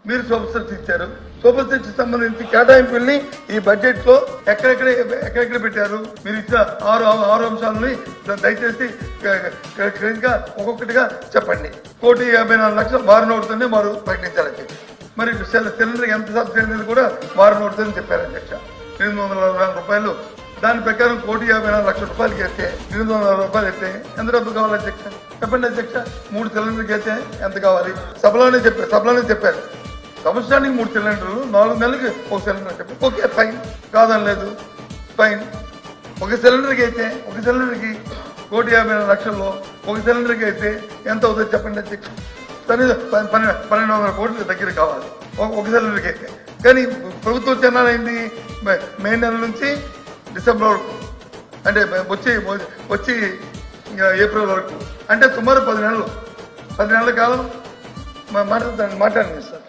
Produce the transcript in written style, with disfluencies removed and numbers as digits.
మీరు super six ఇచ్చారు. Super six సంబంధించి కేటాయింపుల్ని ఈ బడ్జెట్ లో ఎక్కడెక్కడ పెట్టారు? మీరు ఇచ్చిన ఆరు అంశాలని దయచేసి క్లియర్గా ఒక్కొక్కటిగా చెప్పండి. 1,54,00,000 వారు నోటుతోనే వారు ప్రకటించాలని చెప్పి, మరి సిలిండర్ ఎంత సబ్సిడీ అనేది కూడా వారు నోటుతోనే చెప్పారు అధ్యక్ష. 840 రూపాయలు. దాని ప్రకారం 1,54,00,000 రూపాయలకి అయితే 840 రూపాయలు అయితే ఎంత డబ్బు కావాలి అధ్యక్ష? చెప్పండి అధ్యక్ష. 3 సిలిండర్కి అయితే ఎంత కావాలి? సభలోనే చెప్పారు. సంవత్సరానికి 3 సిలిండర్లు, 4 నెలలకి 1 సిలిండర్ చెప్పి ఓకే ఫైన్, కాదని లేదు, ఫైన్. ఒక సిలిండర్కి 1,54,00,000లో 1 సిలిండర్కి అయితే ఎంత అవుతుంది చెప్పండి అధ్యక్ష? 1,200 కోట్ల దగ్గర కావాలి ఒక సిలిండర్కి అయితే. కానీ ప్రభుత్వం చెన్నాలైంది మే నెల నుంచి డిసెంబర్ వరకు, అంటే వచ్చి ఏప్రిల్ వరకు, అంటే సుమారు 10 నెలల కాలం మాట్లాడండి సార్.